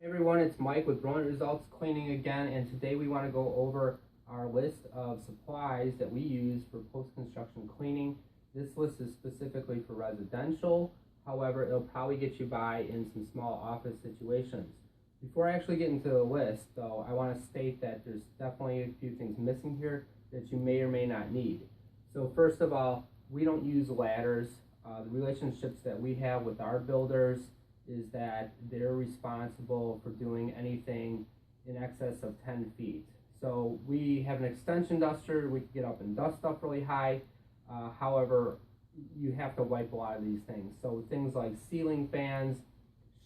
Hey everyone, it's Mike with Brilliant Results Cleaning again, and today we want to go over our list of supplies that we use for post-construction cleaning. This list is specifically for residential, however, it'll probably get you by in some small office situations. Before I actually get into the list, though, I want to state that there's definitely a few things missing here that you may or may not need. So first of all, we don't use ladders. The relationships that we have with our builders is that they're responsible for doing anything in excess of 10 feet. So we have an extension duster, we can get up and dust stuff really high. However, you have to wipe a lot of these things. So things like ceiling fans,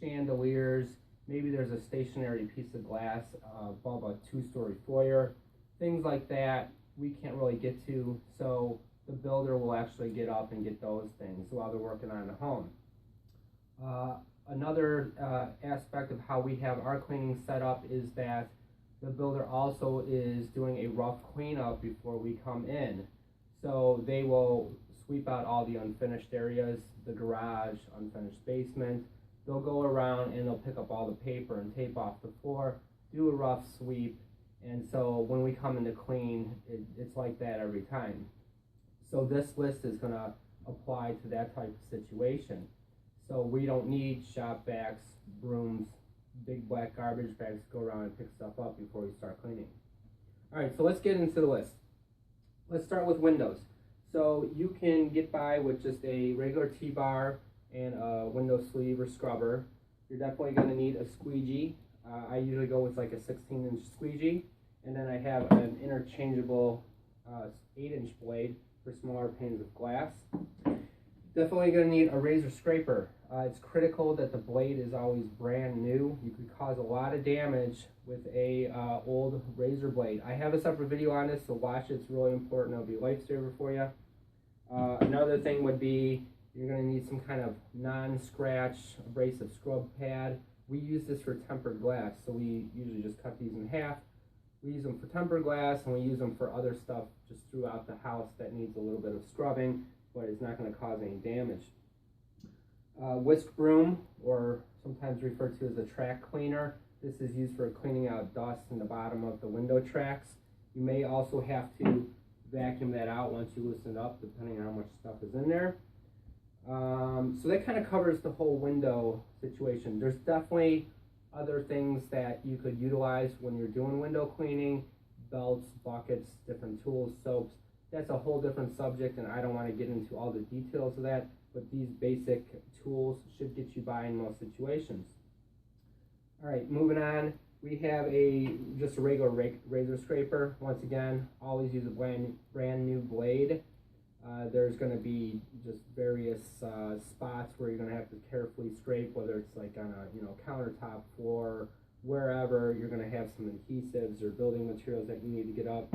chandeliers, maybe there's a stationary piece of glass above a two-story foyer, things like that we can't really get to, so the builder will actually get up and get those things while they're working on the home. Another aspect of how we have our cleaning set up is that the builder also is doing a rough cleanup before we come in. So they will sweep out all the unfinished areas, the garage, unfinished basement. They'll go around and they'll pick up all the paper and tape off the floor, do a rough sweep, and so when we come in to clean, it's like that every time. So this list is going to apply to that type of situation. So we don't need shop vacs, brooms, big black garbage bags to go around and pick stuff up before we start cleaning. All right, so let's get into the list. Let's start with windows. So you can get by with just a regular T-bar and a window sleeve or scrubber. You're definitely going to need a squeegee. I usually go with like a 16-inch squeegee, and then I have an interchangeable 8-inch blade for smaller panes of glass. Definitely going to need a razor scraper. It's critical that the blade is always brand new. You could cause a lot of damage with a old razor blade. I have a separate video on this, so watch it. It's really important. It'll be a lifesaver for you. Another thing would be you're going to need some kind of non-scratch abrasive scrub pad. We use this for tempered glass, so we usually just cut these in half. We use them for tempered glass, and we use them for other stuff just throughout the house that needs a little bit of scrubbing, but it's not going to cause any damage. Whisk broom, or sometimes referred to as a track cleaner. This is used for cleaning out dust in the bottom of the window tracks. You may also have to vacuum that out once you loosen it up, depending on how much stuff is in there. So that kind of covers the whole window situation. There's definitely other things that you could utilize when you're doing window cleaning: belts, buckets, different tools, soaps. That's a whole different subject, and I don't want to get into all the details of that, but these basic tools should get you by in most situations. All right, moving on, we have just a regular razor scraper. Once again, always use a brand new blade. There's going to be just various spots where you're going to have to carefully scrape, whether it's like on a countertop floor, wherever you're going to have some adhesives or building materials that you need to get up.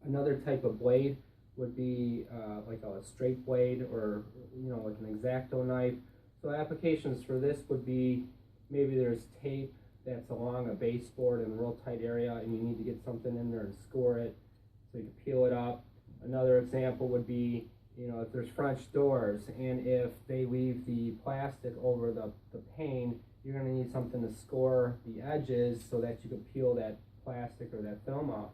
Another type of blade would be like a straight blade, or like an X-Acto knife. So applications for this would be maybe there's tape that's along a baseboard in a real tight area and you need to get something in there and score it so you can peel it up. Another example would be, if there's French doors and if they leave the plastic over the pane, you're going to need something to score the edges so that you can peel that plastic or that film off.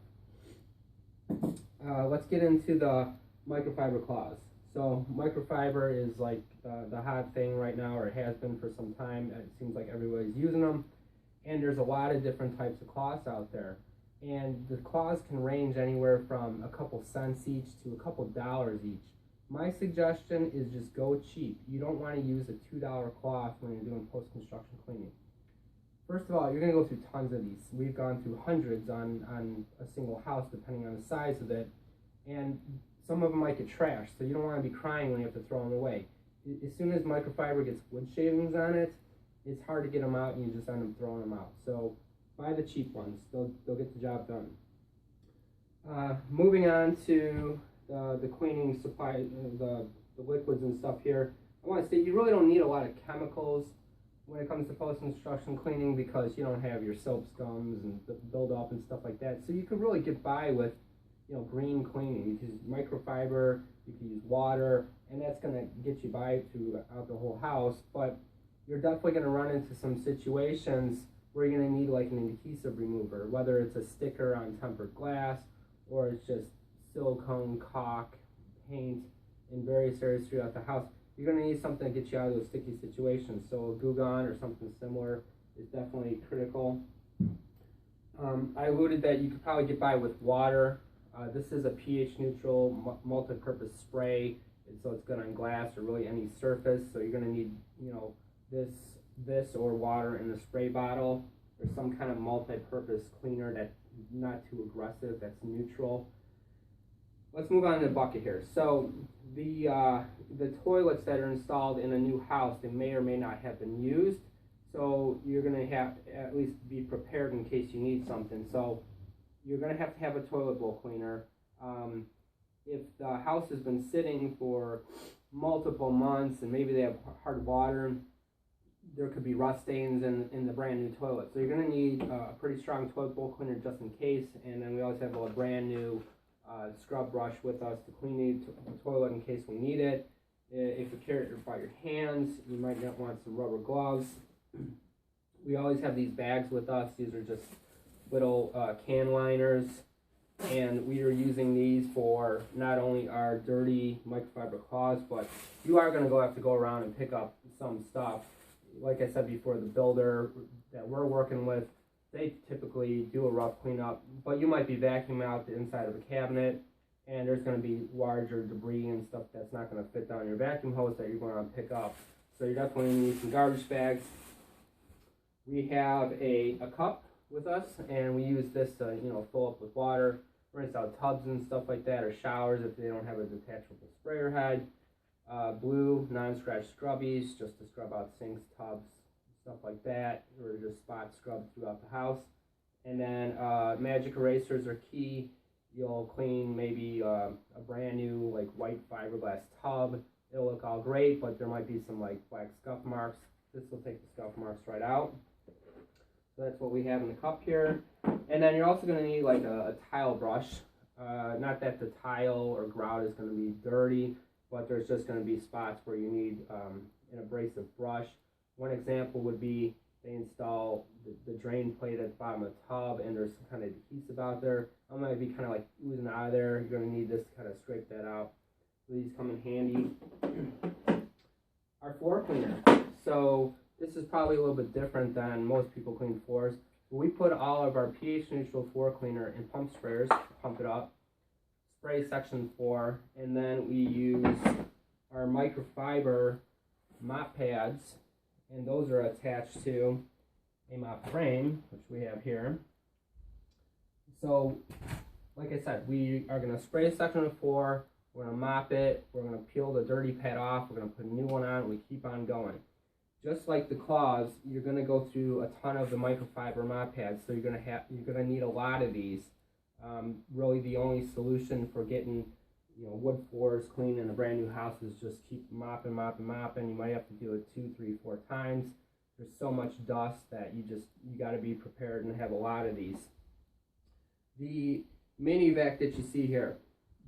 Let's get into the microfiber cloths. So microfiber is like the hot thing right now, or it has been for some time. It seems like everybody's using them, and there's a lot of different types of cloths out there. And the cloths can range anywhere from a couple cents each to a couple dollars each. My suggestion is just go cheap. You don't want to use a $2 cloth when you're doing post-construction cleaning. First of all, you're going to go through tons of these. We've gone through hundreds on a single house, depending on the size of it. And some of them might get trashed, so you don't want to be crying when you have to throw them away. As soon as microfiber gets wood shavings on it, it's hard to get them out, and you just end up throwing them out. So buy the cheap ones. They'll get the job done. Moving on to the cleaning supply, the liquids and stuff here. I want to say you really don't need a lot of chemicals when it comes to post-construction cleaning, because you don't have your soap scums and build up and stuff like that. So you can really get by with green cleaning. You can use microfiber, you can use water, and that's going to get you by throughout the whole house. But you're definitely going to run into some situations where you're going to need like an adhesive remover, whether it's a sticker on tempered glass or it's just silicone, caulk, paint in various areas throughout the house. You're going to need something to get you out of those sticky situations. So a glue gun or something similar is definitely critical. I alluded that you could probably get by with water. This is a pH neutral multi-purpose spray, so it's good on glass or really any surface. So you're going to need, you know, this or water in a spray bottle, or some kind of multi-purpose cleaner that's not too aggressive, that's neutral. Let's move on to the bucket here. So the toilets that are installed in a new house, they may or may not have been used. So you're going to have to at least be prepared in case you need something. So you're going to have a toilet bowl cleaner. If the house has been sitting for multiple months and maybe they have hard water, there could be rust stains in the brand new toilet. So you're going to need a pretty strong toilet bowl cleaner just in case. And then we always have a brand new scrub brush with us to clean the toilet in case we need it. If you carry it by your hands, you might want some rubber gloves. We always have these bags with us. These are just little can liners, and we are using these for not only our dirty microfiber cloths, but you are going to have to go around and pick up some stuff. Like I said before, the builder that we're working with, they typically do a rough cleanup, but you might be vacuuming out the inside of a cabinet, and there's going to be larger debris and stuff that's not going to fit down your vacuum hose that you're going to pick up. So you're definitely going to need some garbage bags. We have a cup with us, and we use this to, you know, fill up with water, rinse out tubs and stuff like that, or showers if they don't have a detachable sprayer head. Blue non-scratch scrubbies, just to scrub out sinks, tubs, stuff like that, or just spot scrub throughout the house. And then magic erasers are key. You'll clean maybe a brand new like white fiberglass tub. It'll look all great, but there might be some like black scuff marks. This will take the scuff marks right out. So that's what we have in the cup here. And then you're also going to need like a tile brush. Not that the tile or grout is going to be dirty, but there's just going to be spots where you need an abrasive brush. One example would be they install the drain plate at the bottom of the tub, and there's some kind of adhesive out there. It might be kind of like oozing out of there. You're going to need this to kind of scrape that out. So these come in handy. Our floor cleaner. So this is probably a little bit different than most people clean floors. We put all of our pH neutral floor cleaner in pump sprayers, pump it up, spray section 4, and then we use our microfiber mop pads, and those are attached to a mop frame, which we have here. So, like I said, we are going to spray section 4, we're going to mop it, we're going to peel the dirty pad off, we're going to put a new one on, and we keep on going. Just like the cloths, you're going to go through a ton of the microfiber mop pads, so you're going to need a lot of these. Really, the only solution for getting, you know, wood floors clean in a brand new house is just keep mopping. You might have to do it 2, 3, 4 times. There's so much dust that you got to be prepared and have a lot of these. The mini vac that you see here,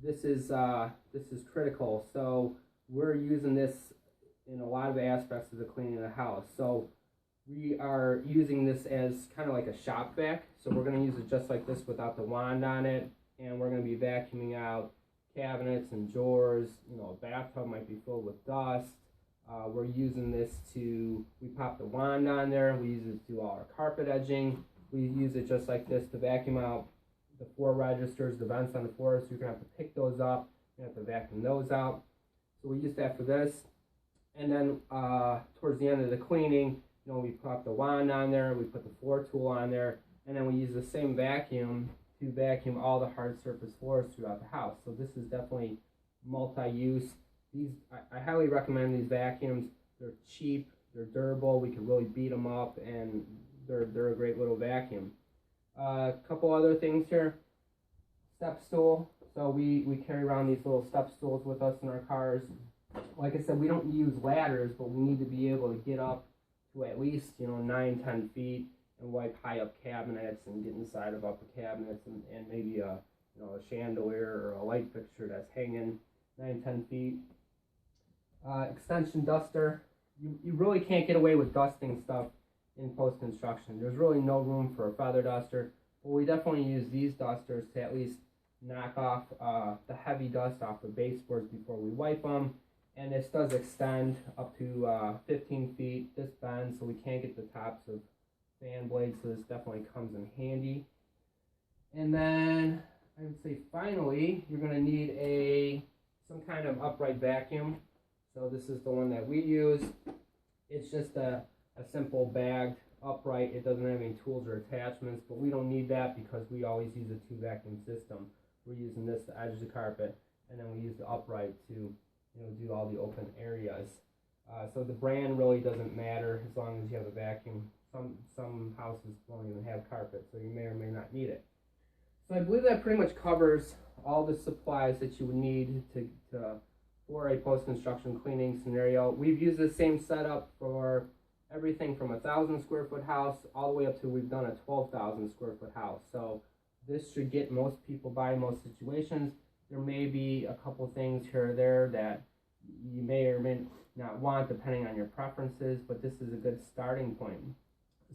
this is critical. So we're using this in a lot of aspects of the cleaning of the house. So we are using this as kind of like a shop vac. So we're going to use it just like this without the wand on it, and we're going to be vacuuming out cabinets and drawers. You know, a bathtub might be filled with dust. We're using this we pop the wand on there. We use it to do all our carpet edging. We use it just like this to vacuum out the floor registers, the vents on the floor. So you're going to have to pick those up. You have to vacuum those out. So we use that for this. And then towards the end of the cleaning, you know, we pop the wand on there, we put the floor tool on there, and then we use the same vacuum to vacuum all the hard surface floors throughout the house. So this is definitely multi-use. I highly recommend these vacuums. They're cheap, they're durable, we can really beat them up, and they're a great little vacuum. A couple other things here. Step stool. So we carry around these little step stools with us in our cars. Like I said, we don't use ladders, but we need to be able to get up to at least, you know, 9-10 feet and wipe high up cabinets and get inside of upper cabinets, and maybe a chandelier or a light fixture that's hanging 9-10 feet. Extension duster. You really can't get away with dusting stuff in post-construction. There's really no room for a feather duster, but we definitely use these dusters to at least knock off the heavy dust off the baseboards before we wipe them. And this does extend up to 15 feet. This bends so we can't get the tops of fan blades, so this definitely comes in handy. And then I would say finally you're going to need some kind of upright vacuum. So this is the one that we use. It's just a simple bagged upright. It doesn't have any tools or attachments, but we don't need that because we always use a 2-vacuum system. We're using this to edge the carpet, and then we use the upright to do all the open areas. So the brand really doesn't matter as long as you have a vacuum. Some houses won't even have carpet, so you may or may not need it. So I believe that pretty much covers all the supplies that you would need for a post-construction cleaning scenario. We've used the same setup for everything from 1,000 square foot house all the way up to we've done a 12,000 square foot house. So this should get most people by most situations. There may be a couple things here or there that you may or may not want depending on your preferences, but this is a good starting point.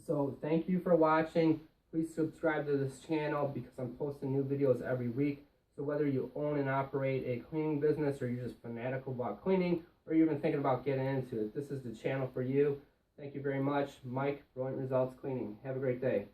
So thank you for watching. Please subscribe to this channel because I'm posting new videos every week. So whether you own and operate a cleaning business or you're just fanatical about cleaning or you're even thinking about getting into it, this is the channel for you. Thank you very much. Mike, Brilliant Results Cleaning. Have a great day.